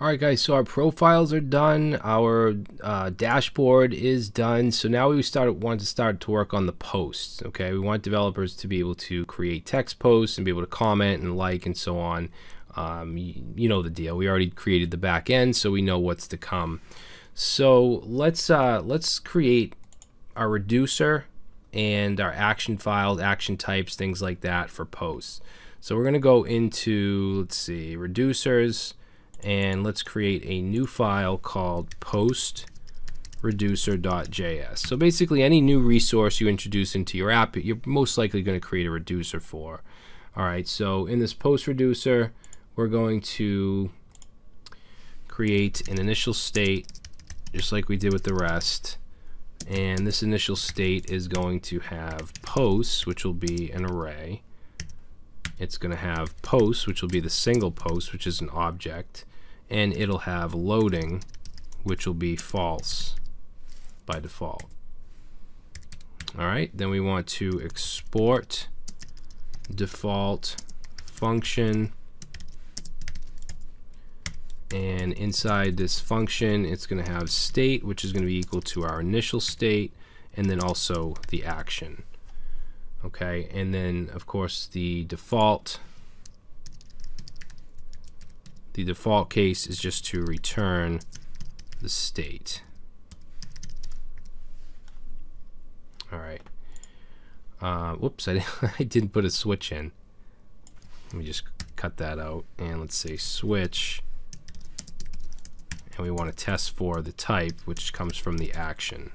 Alright guys, so our profiles are done, our dashboard is done, so now we want to start to work on the posts. Okay, we want developers to be able to create text posts and be able to comment and like and so on. You know the deal. We already created the back end, so we know what's to come. So let's create our reducer and our action files, action types, things like that for posts. So we're going to go into, let's see, reducers, and let's create a new file called postReducer.js. So basically any new resource you introduce into your app, you're most likely going to create a reducer for. Alright, so in this post reducer, we're going to create an initial state just like we did with the rest. And this initial state is going to have posts, which will be an array. It's going to have posts, which will be the single post, which is an object. And it'll have loading, which will be false by default. Alright, then we want to export default function, and inside this function it's going to have state, which is going to be equal to our initial state, and then also the action. Okay, and then of course the default case is just to return the state. Alright. Whoops, I didn't put a switch in. Let me just cut that out, and let's say switch, and we want to test for the type, which comes from the action.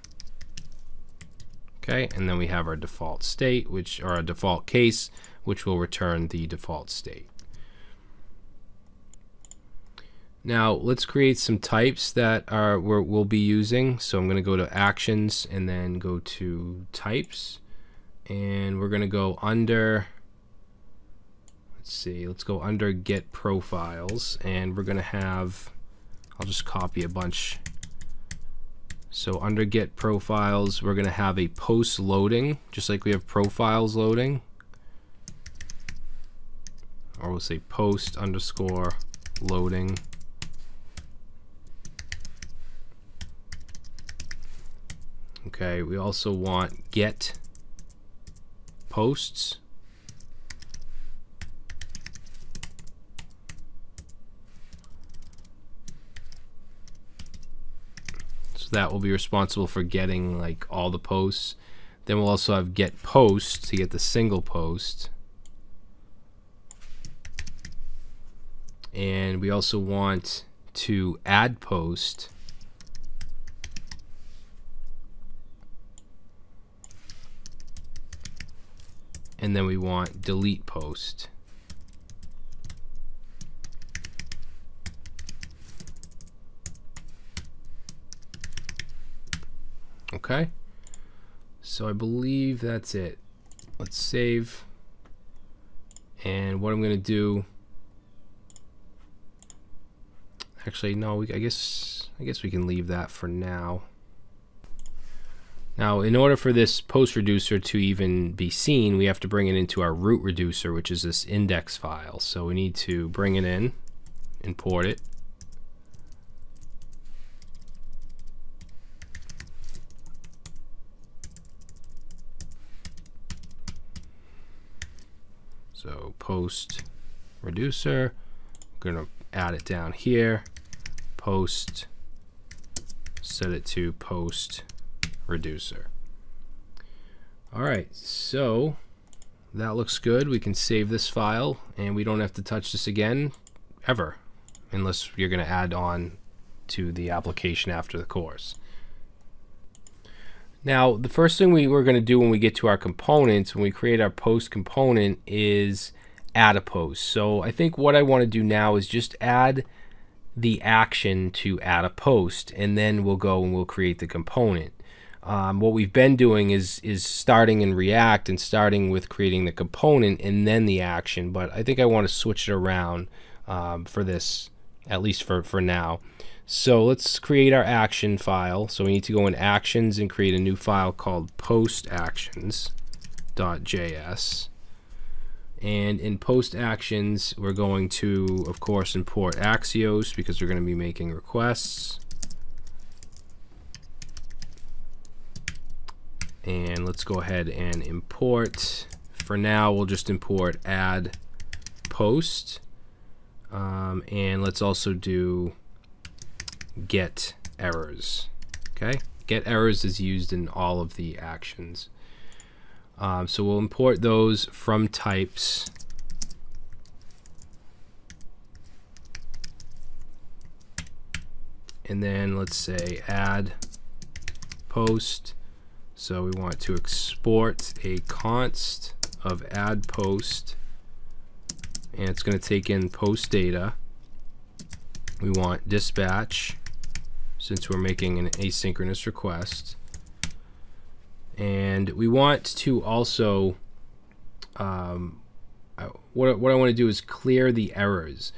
Okay, and then we have our default state, or our default case, which will return the default state. Now let's create some types that we'll be using. So I'm going to go to actions and then go to types, and we're going to go under, let's go under get profiles, and we're going to have, I'll just copy a bunch. So under get profiles, we're going to have a post loading, just like we have profiles loading, or we'll say post underscore loading. Okay, we also want get posts. So that will be responsible for getting like all the posts. Then we'll also have get post to get the single post. And we also want to add post. And then we want delete post. Okay, so I believe that's it. Let's save. And what I'm going to do, actually no, I guess we can leave that for now. Now, in order for this post reducer to even be seen, we have to bring it into our root reducer, which is this index file. So we need to bring it in, import it. So post reducer, we're going to add it down here, post, set it to post reducer. Alright, so that looks good. We can save this file, and we don't have to touch this again ever, unless you're going to add on to the application after the course. Now, the first thing we're going to do when we get to our components, when we create our post component, is add a post. So I think what I want to do now is just add the action to add a post, and then we'll go and we'll create the component. What we've been doing is starting in React and starting with creating the component and then the action, but I think I want to switch it around for this, at least for now. So let's create our action file. So we need to go in actions and create a new file called postactions.js. And in post actions, we're going to, of course, import Axios because we're going to be making requests. And let's go ahead and import. For now, we'll just import addPost. And let's also do get errors. Okay, get errors is used in all of the actions. So we'll import those from types. And then let's say add post. So we want to export a const of add post, and it's going to take in post data. We want dispatch since we're making an asynchronous request. And we want to also, what I want to do is clear the errors,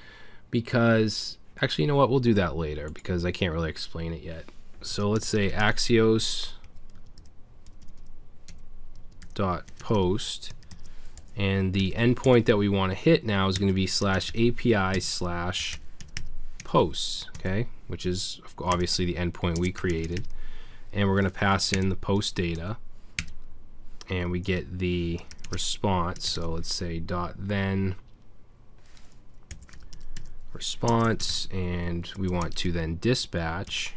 because actually, you know what, we'll do that later because I can't really explain it yet. So let's say Axios dot post, and the endpoint that we want to hit now is going to be /API/posts, okay, which is obviously the endpoint we created, and we're going to pass in the post data, and we get the response. So let's say .then response, and we want to then dispatch,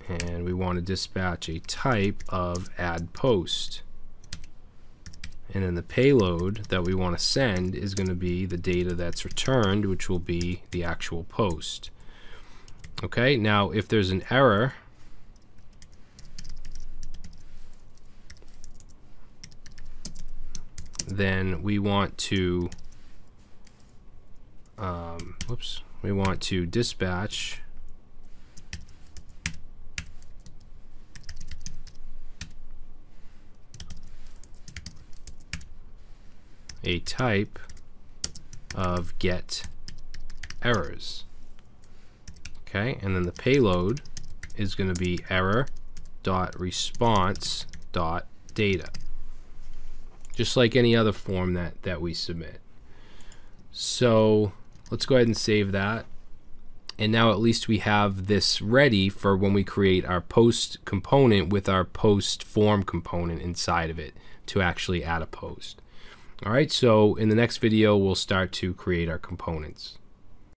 and we want to dispatch a type of add post, and then the payload that we want to send is going to be the data that's returned, which will be the actual post. Okay, now if there's an error, then we want to dispatch a type of get errors. Okay, and then the payload is going to be error.response.data, just like any other form that we submit. So let's go ahead and save that. And now at least we have this ready for when we create our post component with our post form component inside of it to actually add a post. All right, so in the next video, we'll start to create our components.